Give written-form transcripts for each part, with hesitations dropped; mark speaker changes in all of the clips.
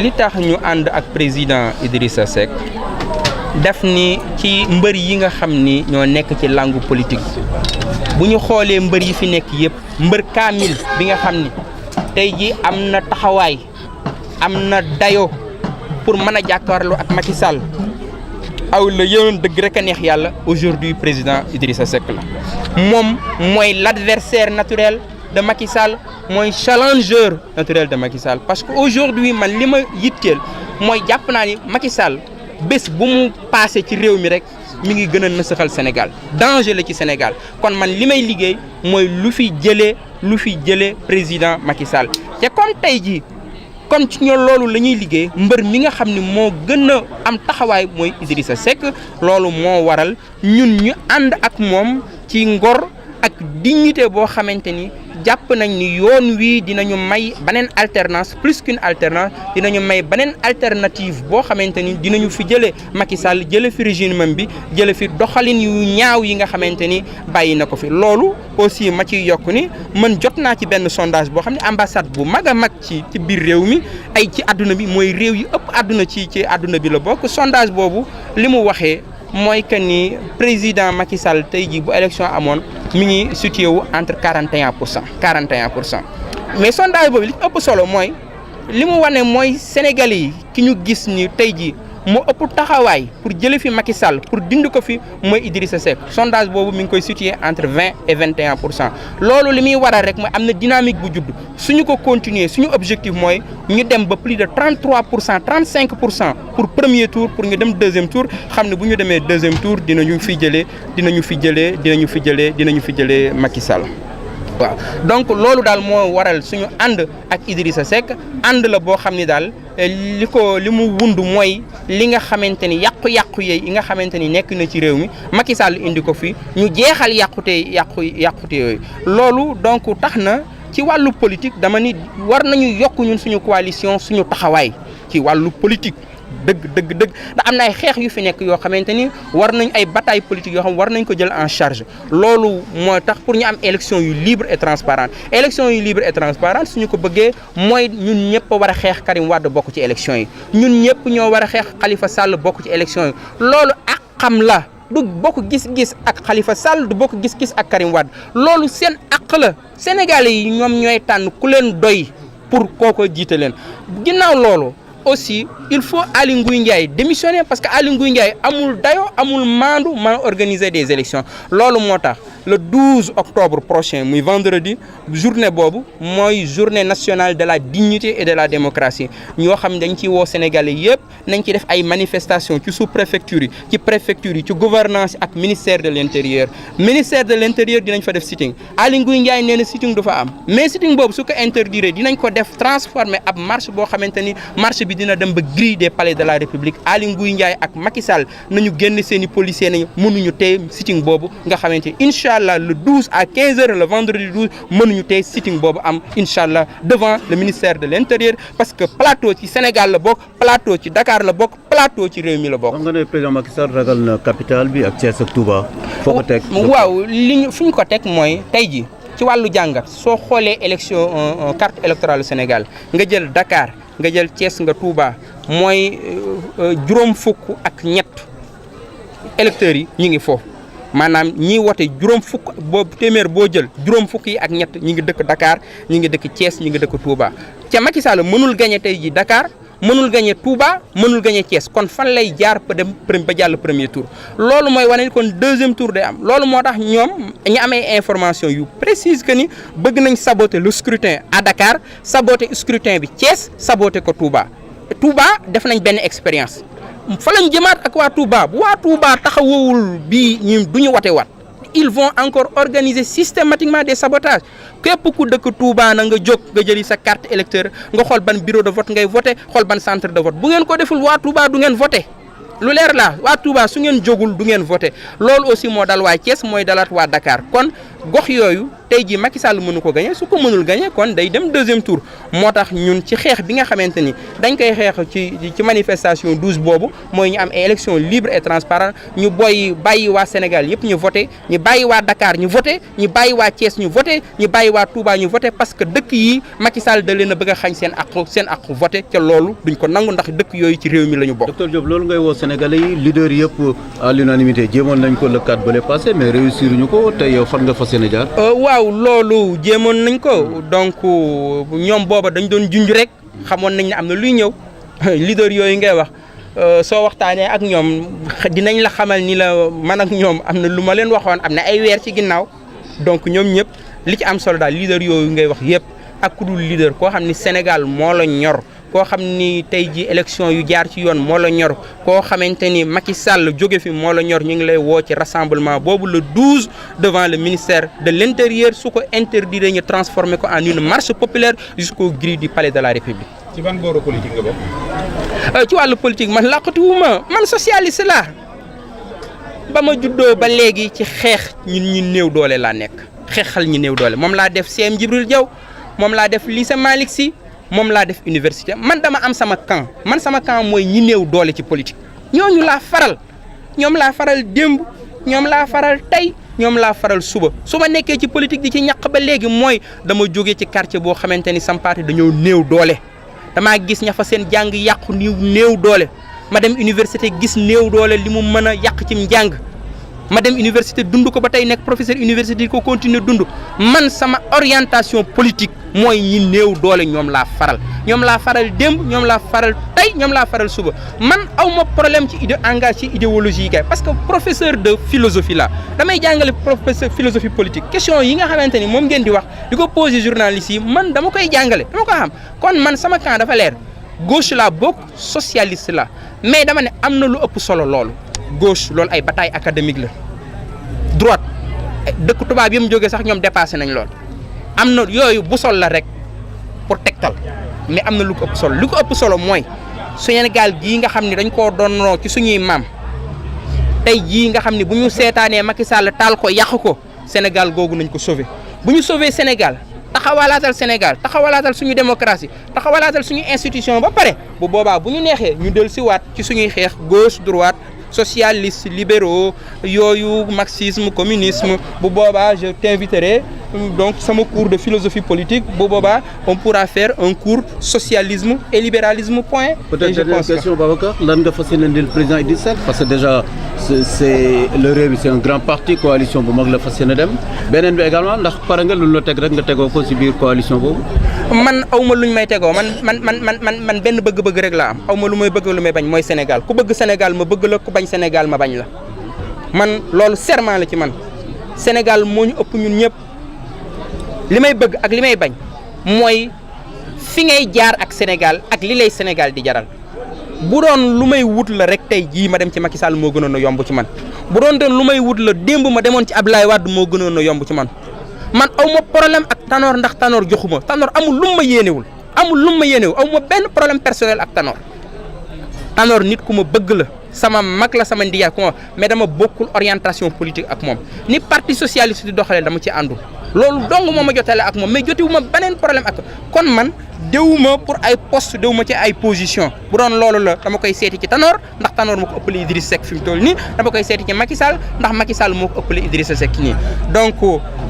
Speaker 1: li tax ñu ànd ak président Idrissa Seck def ni ci mbër yi nga xam ni ñoo nekk ci langue politique bu ñu xoolee mbër yi fi nekk yëpp mbër kaamil bi nga xam ni tey ji am na taxawaay am na dayo pour mën a jàkkaarloo ak Macky Sall aw la yoon dëgg rek a neex yàlla aujourd'hui président Idrissa Seck la moom mooy l'adversaire naturel de Macky Sall mooy challenger naturel de Macky Sall parce que aujourd'hui man li ma yitteel mooy jàpp naa ni Macky Sall bés bu mu passé ci réew mi rek mi ngi gën a nësaxal Sénégal danger la ci Sénégal kon man li may liggéey mooy lu fi jëlee président Macky Sall te comme tey jii comme ci ñoo loolu la ñuy liggéey mbër mi nga xam ne moo gën a am taxawaay mooy Idrissa Seck loolu moo waral ñun ñu ànd ak moom ci ngor ak dignité boo xamante ni jàpp nañ ni yoon wii dinañu may beneen alternance plus qu'une alternance dinañu may beneen alternative boo xamante ni dinañu fi jëlee Macky Sall jëlee fi régime bi jëlee fi doxalin yu ñaaw yi nga xamante ni bàyyi na ko fi loolu aussi ma ciy yokk ni man jot naa ci benn sondage boo xam ne ambassade bu mag a mag ci biir réew mi ay ci àdduna bi mooy réew yi ëpp àdduna ci àdduna bi la bokk sondage boobu li mu waxee mooy que ni président Macky Sall tey jii bu élection amoon mi ngi situé wu entre 41%. mais sondage boobu li ëpp solo mooy li mu wane mooy Sénégalais yi ki ñu gis ni tey jii moo ëpp taxawaay pour jële fi Macky Sall pour dindi ko fi mooy Idrissa Seck sondage boobu mi ngi koy situé entre 20 et 21%. loolu li muy waral rek mooy am na dynamique bu judd suñu ko continuer suñu objectif mooy ñu dem ba plus de 33%, 35% pour premier tour pour ñu dem deuxième tour xam ne bu ñu demee deuxième tour dinañu fi jëlee Macky Sall. waaw donc loolu daal moo waral suñu ànd ak Idrissa Seck ànd la boo xam ni daal li mu wund mooy li nga xamante ni yàqu-yàqu yi nga xamante ni nekk na ci réew mi Macky Sall indi ko fi ñu jeexal yàqute yooyu loolu donc tax na ci wàllu politique dama ni war nañu yokk ñun suñu coalition suñu taxawaay ci wàllu politique dëgg ndax am na ay xeex yu fi nekk yoo xamante ni war nañ ay bataille politique yoo xam war nañ ko jël en charge loolu moo tax pour ñu am élection yu libre et transparente suñu ko bëggee mooy ñun ñëpp war a xeex Karim Wade bokk ci élection yi ñun ñëpp ñoo war a xeex Khalifa Sall bokk ci élection yi loolu ak xam la du bokk gis-gis ak Khalifa Sall du bokk gis-gis ak Karim Wade loolu seen àq la Sénégalais yi ñoom ñooy tànn ku leen doy pour kooko jiite leen ginnaaw loolu aussi il faut Aly Ngouille Ndiaye démissionner parce que Aly Ngouille Ndiaye amul dayo amul maandu mën a organiser des élections loolu moo tax le 12 octobre prochain muy vendredi journée boobu mooy journée nationale de la dignité et de la démocratie ñoo xam ne dañ ciy woo Sénégalais yëpp nañ ci def ay manifestations ci sous-préfecture yi ci préfecture yi ci gouvernance ak ministère de l'intérieur dinañ fa def sitting Aly Ngouille Ndiaye nee na sitting du fa am mais sitting boobu su ko interdire dinañ ko def transformer ab marche boo xamante ni marche bi dina dem ba grille des palais de la République Aly Ngouille Ndiaye ak Macky Sall nañu génn seen i policiers nañu mënuñu tey sitting boobu nga xamante Inch'Allah le 12 à 15h le vendredi 12 mënuñu tey sitting boobu am Inch'Allah devant le ministère de l'Intérieur parce que plateau ci Sénégal la bokk plateau ci Dakar la bokk plateau ci réew mi la bokk. xam nga ne président Macky Sall ragal na capitale bi ak Thiès ak Touba. foo ko teg waaw fi ñu ko teg mooy tey ji ci wàllu jàngat soo xoolee élection carte électorale Sénégal nga jël Dakar nga jël Thiès nga Touba mooy juróom fukk ak ñett électeurs yi ñu ngi foofu maanaam ñiy wote juróom fukk boobu téeméer boo jël juróom fukk yi ak ñett ñi ngi dëkk Dakar ñi ngi dëkk Thiès ñi ngi dëkk Touba ca Macky Sall mënul gagné tey ji Dakar mënul gagné Touba mënul gagné Thiès kon fan lay jaar ba dem ba jàll premier tour loolu mooy wane kon deuxième tour day am loolu moo tax ñoom ñu amee information yu précise que ni bëgg nañ saboter le scrutin à Dakar saboter scrutin bi Thiès saboter ko Touba def nañ benn expérience fa lañ jëmaat ak waa Touba bu waa Touba taxawul bii ñun du ñu wate waat ils vont encore organiser systématiquement des sabotages képp ku dëkk Touba na nga jóg nga jëli sa carte électeur nga xool ban bureau de vote ngay voté xool ban centre de vote bu ngeen ko deful waa Touba du ngeen voté lu leer la waa Touba su ngeen jógul du ngeen voté loolu aussi moo dal waa Thiès mooy dalaat waa Dakar kon gox yooyu tey jii Macky Sall mënu ko gagné su ko mënul gagné kon day dem deuxième tour moo tax ñun ci xeex bi nga xamante ni dañ koy xeex ci manifestation 12 boobu mooy ñu am ay élection libre et transparent ñu bàyyi waa Sénégal yëpp ñu voté ñu bàyyi waa Dakar ñu voté ñu bàyyi waa Thiès ñu voté ñu bàyyi waa Touba ñu voté parce que dëkk yi Macky Sall da leen a bëgg a xañ seen àq voté ca loolu duñ ko nangu ndax dëkk yooyu ci réew mi la ñu bokk.
Speaker 2: Docteur Diop loolu ngay woo Sénégalais yi leader yëpp à l'unanimité jéemoon nañ ko le 4 bële passé mais réussir ñu ko te yow fan nga fas yéene jaar.
Speaker 1: waaw loolu jéemoon nañ ko donc ñoom booba dañ doon junj rek xamoon nañ ne am na luy ñëw leader yooyu ngay wax soo waxtaanee ak ñoom dinañ la xamal ni la man ak ñoom am na lu ma leen waxoon am na ay weer ci ginnaaw donc ñoom ñëpp li ci am solo daal leader yooyu ngay wax yëpp ak ku dul leader koo xam ni Sénégal moo la ñor koo xam ni tey ji élection yu jaar ci yoon moo la ñor koo xamante ni Macky Sall jóge fi moo la ñor ñu ngi lay woo ci rassemblement boobu le 12 devant le ministère de l'Intérieur su ko interdire ñu transformer ko en une marche populaire jusqu'aux grilles du palais de la République.
Speaker 3: ci ban booru politique nga bokk.
Speaker 1: ci wàllu politique man laqatuwuma man socialiste laa ba ma juddoo ba léegi ci xeex ñun ñi néew doole laa nekk xeexal ñi néew doole moom laa def CM Djibril Diaw moom laa def lycée Malick Sy moom laa def université man dama am sama camp man sama camp mooy ñi néew doole ci politique ñooñu laa faral ñoom laa faral démb ñoom laa faral tey ñoom laa faral suba su ma nekkee ci politique di ci ñaq ba léegi mooy dama jógee ci quartier boo xamante ni sam parti dañoo néew doole damaa gis ña fa seen jàng yàqu néew doole ma dem université gis néew doole li mu mën a yàq ci njàng ma dem université dund ko ba tey nekk professeur université di ko continuer dund man sama orientation politique mooy ñi néew doole ñoom laa faral démb ñoom laa faral tey ñoom laa faral suba man aw ma problème ci engagé ci idéologie yi kay parce que professeur de philosophie la damay jàngale professeur philosophie politique question yi nga xamante ni moom ngeen di wax di ko poser journaliste yi man dama koy jàngale dama ko xam kon man sama camp dafa leer gauche la bokk socialiste la mais dama ne am na lu ëpp solo loolu gauche loolu ay bataille académique la droite dëkk tubaab yi mu jógee sax ñoom dépassé nañ lool am na yooyu bu sol la rek pour tegtal mais am na lu ko ëpp solo lu ko ëpp solo mooy Sénégal gii nga xam ne dañ koo doonoo ci suñuy maam tey jii nga xam ne bu ñu seetaanee Macky Sall taal ko yàq ko Sénégal googu nañ ko sauver bu ñu sauver Sénégal taxawalaatal suñu démocratie taxawalaatal suñu institution ba pare bu boobaa bu ñu neexee ñu dellu si waat ci suñuy xeex gauche droite socialistes libéraux yooyu marxisme communisme bu boobaa je t'inviterai donc sama cours de philosophie politique bu boobaa on pourra faire un cours socialisme et libéralisme point.
Speaker 2: peut-être dernière question Babacar lan nga fas yéene indil président Idrissa Seck parce que déjà c'est le Rewmi c'est un grand parti coalition bu mag la fas yéene dem beneen bi également ndax pare nga lu la teg rek nga tegoo ko ci biir coalition boobu.
Speaker 1: man aw ma luñ may tegoo man benn bëgg-bëgg rek laa am aw ma lu may bëgg lu may bañ mooy Sénégal ku bëgg Sénégal ma bëgg la ku bañ Sénégal ma bañ la man loolu serment la ci man Sénégal moo ñu ëpp ñun ñëpp li may bëgg ak li may bañ mooy fi ngay jaar ak Sénégal ak li lay Sénégal di jaral bu doon lu may wut la rek tey jii ma dem ci Macky Sall moo gënoon a yomb ci man bu doon lu may wut la démb ma demoon ci Abdoulaye Wade moo gënoon a yomb ci man aw ma problème ak Tanor ndax Tanor joxuma Tanor amul lu ma yéenewul aw ma benn problème personnel ak Tanor nit ku ma bëgg la sama mag la sama ndiyaay ku ma mais dama bokkul orientation politique ak moom ni parti socialiste di doxalee dama ci àndul loolu dong moo ma jotale ak moom mais jotiwuma beneen problème ak kon man déwuma pour ay poste déwuma ci ay position bu doon loolu la dama koy seeti ci Tanor ndax Tanor moo ko ëppale Idrissa Seck fi mu toll nii dama koy seeti ci Macky Sall ndax Macky Sall moo ko ëppale Idrissa Seck nii donc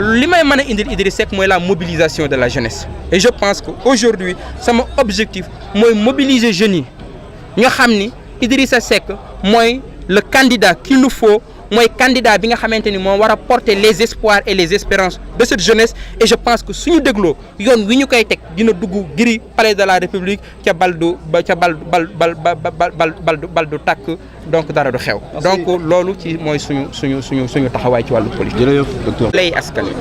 Speaker 1: li may mën a indil Idrissa Seck mooy la mobilisation de la jeunesse et je pense que aujourd'hui sama objectif mooy mobiliser jeunes yi ñoo xam ni Idrissa Seck mooy le candidat qu'il nous faut mooy candidat bi nga xamante ni moo war a porter les espoirs et les espérances de cette jeunesse et je pense que suñu dégloo yoon wi ñu koy teg dina dugg giri palais de la république ca bal du tàkk donc dara du xew. donc loolu ci mooy suñu taxawaay ci wàllu politique.
Speaker 2: jërëjëf docteur.
Speaker 1: lay askan wi.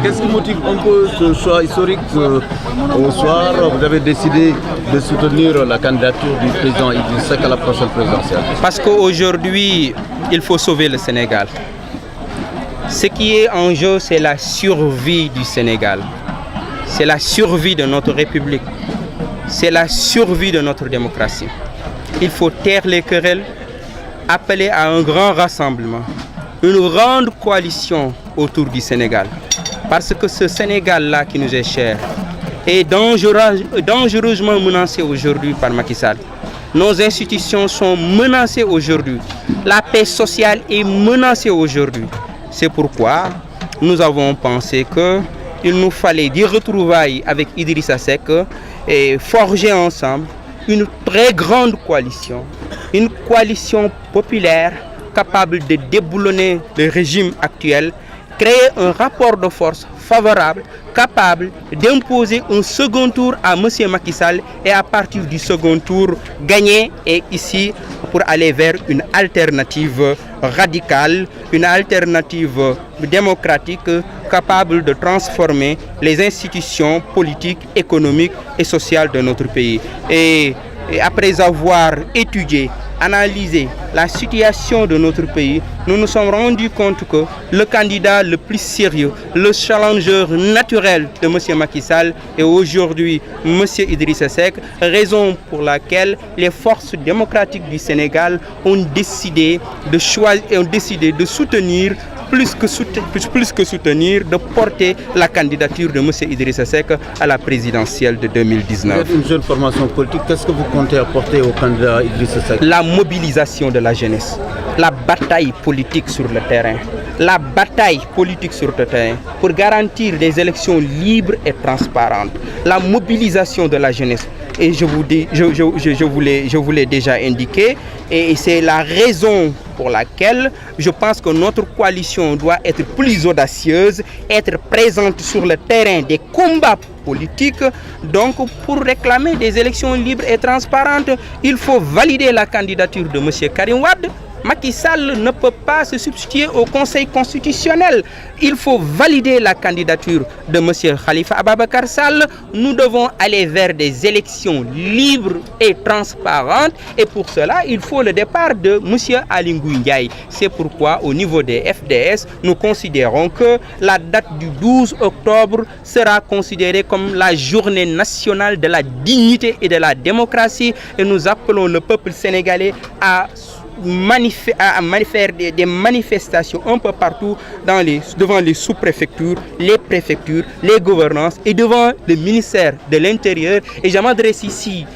Speaker 2: Qu'est-ce qui motive un peu ce choix historique au soir vous avez décidé de soutenir la candidature du président Idrissa Seck à la prochaine présidentielle?
Speaker 1: Parce qu'aujourd'hui il faut sauver le Sénégal. Ce qui est en jeu, c'est la survie du Sénégal. C'est la survie de notre République. C'est la survie de notre démocratie. Il faut taire les querelles, appeler à un grand rassemblement, une grande coalition autour du Sénégal. Parce que ce Sénégal-là qui nous est cher est dangereusement menacé aujourd'hui par Macky Sall. Nos institutions sont menacées aujourd'hui. La paix sociale est menacée aujourd'hui. C'est pourquoi nous avons pensé qu'il nous fallait des retrouvailles avec Idrissa Seck et forger ensemble une très grande coalition, une coalition populaire capable de déboulonner le régime actuel, créer un rapport de force favorable, capable d'imposer un second tour à M. Macky Sall et à partir du second tour, gagner et ici pour aller vers une alternative radicale, une alternative démocratique capable de transformer les institutions politiques, économiques et sociales de notre pays. Et après avoir étudié, analysé la situation de notre pays, nous nous sommes rendus compte que le candidat le plus sérieux, le challenger naturel de M. Macky Sall est aujourd'hui M. Idrissa Seck, raison pour laquelle les forces démocratiques du Sénégal ont décidé de choisir, ont décidé de soutenir plus que soutenir, de porter la candidature de M. Idrissa Seck à la présidentielle de 2019.
Speaker 2: Vous êtes une jeune formation politique, qu'est-ce que vous comptez apporter au candidat Idrissa Seck?
Speaker 1: La mobilisation de la jeunesse, la bataille politique sur le terrain, la bataille politique sur le terrain pour garantir des élections libres et transparentes, la mobilisation de la jeunesse. Et je vous l'ai déjà indiqué, et c'est la raison pour laquelle je pense que notre coalition doit être plus audacieuse, être présente sur le terrain des combats politiques. Donc, pour réclamer des élections libres et transparentes, il faut valider la candidature de M. Karim Wade. Macky Sall ne peut pas se substituer au Conseil constitutionnel. Il faut valider la candidature de M. Khalifa Ababacar Sall. Nous devons aller vers des élections libres et transparentes. Et pour cela, il faut le départ de M. Aly Ngouille Ndiaye. C'est pourquoi, au niveau des FDS, nous considérons que la date du 12 octobre sera considérée comme la journée nationale de la dignité et de la démocratie. Et nous appelons le peuple sénégalais à faire des manifestations un peu partout devant les sous-préfectures, les préfectures, les gouvernances et devant le ministère de l'Intérieur. Et je m'adresse ici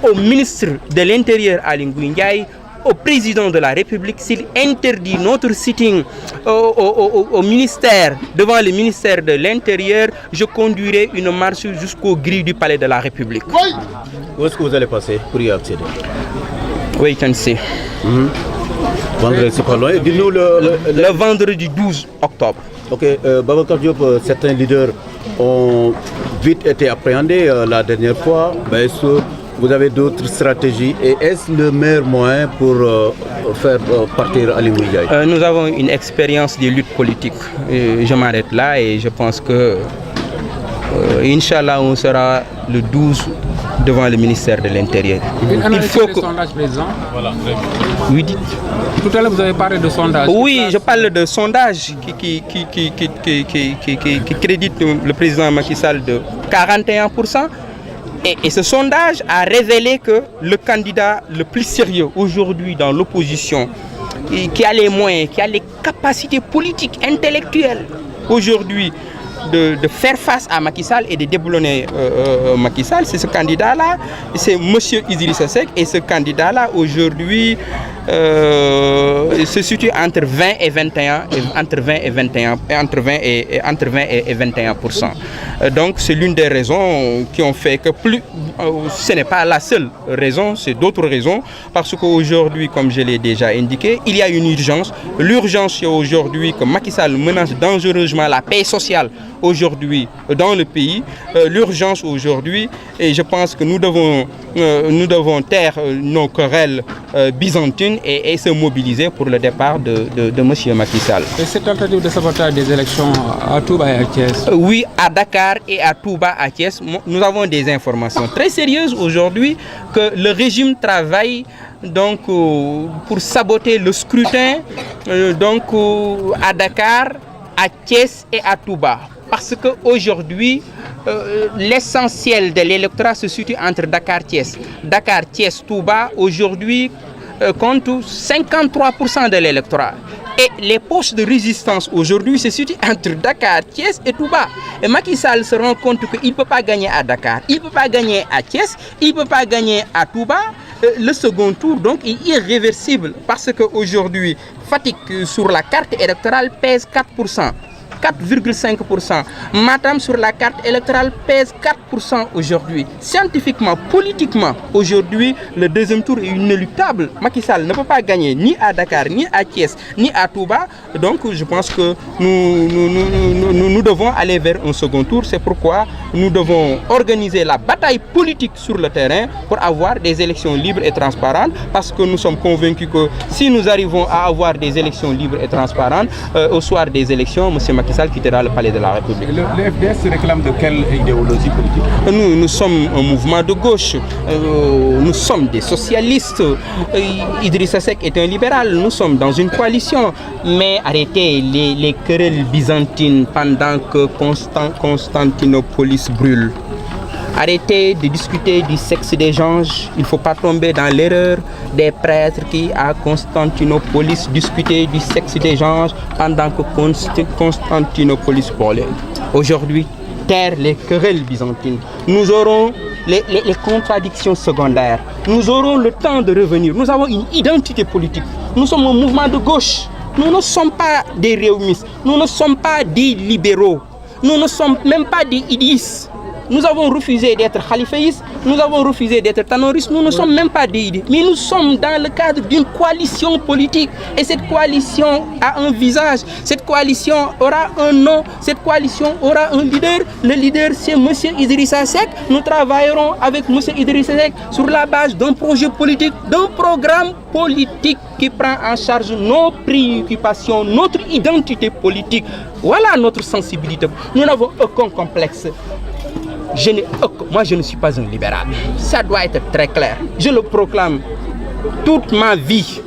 Speaker 1: au ministre de l'Intérieur, Aly Ngouille Ndiaye, au président de la République, s'il interdit notre sitting au ministère, devant le ministère de l'Intérieur, je conduirai une marche jusqu'aux grilles du palais de la République.
Speaker 2: Où est-ce que vous allez passer pour y accéder?
Speaker 1: Oui, tu sais.
Speaker 2: Vendredi, c'est pas loin. Dis-nous
Speaker 1: le vendredi 12 octobre.
Speaker 2: Ok, Babacar Diop, certains leaders ont vite été appréhendés la dernière fois. Ben, est-ce que vous avez d'autres stratégies et est-ce le meilleur moyen pour faire partir Aly Ngouille Ndiaye?
Speaker 1: Nous avons une expérience de lutte politique. Je m'arrête là et je pense que, Inch'Allah, on sera le 12 devant le ministère de l'Intérieur.
Speaker 4: Il faut que... sondages présents. Voilà.
Speaker 1: Oui, dites.
Speaker 4: Tout à l'heure, vous avez parlé de sondages.
Speaker 1: Oui, je parle de sondages qui créditent le président Macky Sall de 41%. Et ce sondage a révélé que le candidat le plus sérieux aujourd'hui dans l'opposition, qui a les moyens, qui a les capacités politiques, intellectuelles, aujourd'hui, de faire face à Macky Sall et de déboulonner Macky Sall, c'est ce candidat-là, c'est M. Idrissa Seck, et ce candidat-là aujourd'hui se situe entre 20 et 21, entre 20 et 21%. Donc c'est l'une des raisons qui ont fait que ce n'est pas la seule raison, c'est d'autres raisons, parce qu'aujourd'hui, comme je l'ai déjà indiqué, il y a une urgence. L'urgence c'est aujourd'hui que Macky Sall menace dangereusement la paix sociale aujourd'hui dans le pays. L'urgence aujourd'hui, et je pense que nous devons taire nos querelles byzantines et se mobiliser pour le départ de M. Macky Sall.
Speaker 4: Et cette tentative de sabotage des élections à Touba et à Thiès?
Speaker 1: Oui, à Dakar et à Touba, à Thiès, nous avons des informations très sérieuses aujourd'hui que le régime travaille donc pour saboter le scrutin donc à Dakar, à Thiès et à Touba. Parce qu'aujourd'hui, l'essentiel de l'électorat se situe entre Dakar-Thiès. Dakar-Thiès-Touba, aujourd'hui, compte 53% de l'électorat. Et les poches de résistance aujourd'hui se situent entre Dakar, Thiès et Touba. Et Macky Sall se rend compte qu'il ne peut pas gagner à Dakar, il ne peut pas gagner à Thiès, il ne peut pas gagner à Touba. Le second tour donc est irréversible parce qu'aujourd'hui, Fatick sur la carte électorale pèse 4%. 4,5%. Matam sur la carte électorale pèse 4% aujourd'hui. Scientifiquement, politiquement, aujourd'hui, le deuxième tour est inéluctable. Macky Sall ne peut pas gagner ni à Dakar, ni à Thiès, ni à Touba. Donc, je pense que nous devons aller vers un second tour. C'est pourquoi nous devons organiser la bataille politique sur le terrain pour avoir des élections libres et transparentes. Parce que nous sommes convaincus que si nous arrivons à avoir des élections libres et transparentes, au soir des élections, M. Macky Sall quittera le palais de la République.
Speaker 3: Le FDS se réclame de quelle idéologie politique?
Speaker 1: Nous sommes un mouvement de gauche, nous sommes des socialistes. Idrissa Seck est un libéral, nous sommes dans une coalition. Mais arrêtez les querelles byzantines pendant que Constantinopolis brûle. Arrêtez de discuter du sexe des anges. Il ne faut pas tomber dans l'erreur des prêtres qui, à Constantinopolis, discutaient du sexe des anges pendant que Constantinopolis brûlait. Aujourd'hui, taire les querelles byzantines. Nous aurons les contradictions secondaires. Nous aurons le temps de revenir. Nous avons une identité politique. Nous sommes un mouvement de gauche. Nous ne sommes pas des réumistes. Nous ne sommes pas des libéraux. Nous ne sommes même pas des idis. Nous avons refusé d'être khaliféistes, nous avons refusé d'être tanoristes, nous ne sommes même pas des idées. Mais nous sommes dans le cadre d'une coalition politique. Et cette coalition a un visage, cette coalition aura un nom, cette coalition aura un leader. Le leader, c'est M. Idrissa Seck. Nous travaillerons avec M. Idrissa Seck sur la base d'un projet politique, d'un programme politique qui prend en charge nos préoccupations, notre identité politique. Voilà notre sensibilité. Nous n'avons aucun complexe. Moi, je ne suis pas un libéral. Ça doit être très clair. Je le proclame. Toute ma vie,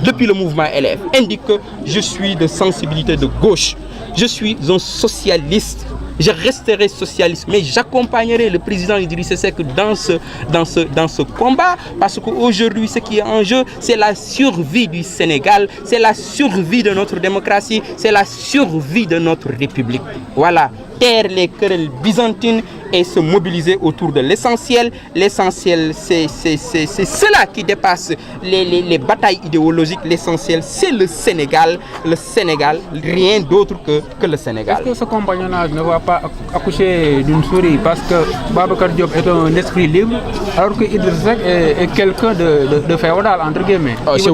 Speaker 1: depuis le mouvement LF, indique que je suis de sensibilité de gauche. Je suis un socialiste. Je resterai socialiste, mais j'accompagnerai le président Idrissa Seck dans ce combat parce qu'aujourd'hui, ce qui est en jeu, c'est la survie du Sénégal, c'est la survie de notre démocratie, c'est la survie de notre République. Voilà. Taire les querelles byzantines et se mobiliser autour de l'essentiel. L'essentiel, c'est cela qui dépasse les batailles idéologiques. L'essentiel, c'est le Sénégal. Le Sénégal, rien d'autre que le Sénégal.
Speaker 4: Est-ce que ce compagnonnage ne va pas accoucher d'une souris parce que Babacar Diop est un esprit libre alors que Idrissa Seck est quelqu'un de féodal, entre guillemets.
Speaker 1: C'est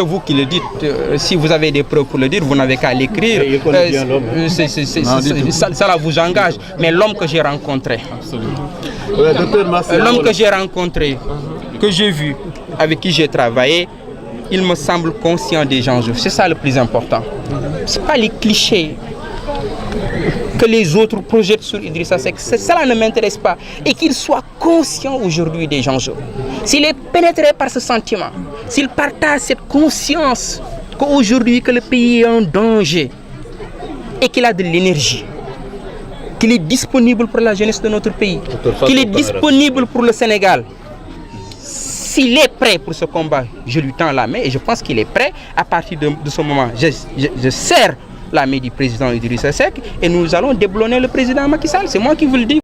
Speaker 1: vous qui le dites. Si vous avez des preuves pour le dire, vous n'avez qu'à l'écrire. Ça vous engage. Mais l'homme que j'ai rencontré, que j'ai vu, avec qui j'ai travaillé, il me semble conscient des enjeux. C'est ça le plus important. Ce n'est pas les clichés que les autres projettent sur Idrissa Seck. Cela ne m'intéresse pas. Et qu'il soit conscient aujourd'hui des enjeux. S'il est pénétré par ce sentiment, s'il partage cette conscience qu'aujourd'hui que le pays est en danger et qu'il a de l'énergie, qu'il est disponible pour la jeunesse de notre pays, qu'il est disponible pour le Sénégal. S'il est prêt pour ce combat, je lui tends la main et je pense qu'il est prêt. À partir de ce moment, je serre la main du président Idrissa Seck et nous allons déblonner le président Macky Sall. C'est moi qui vous le dis.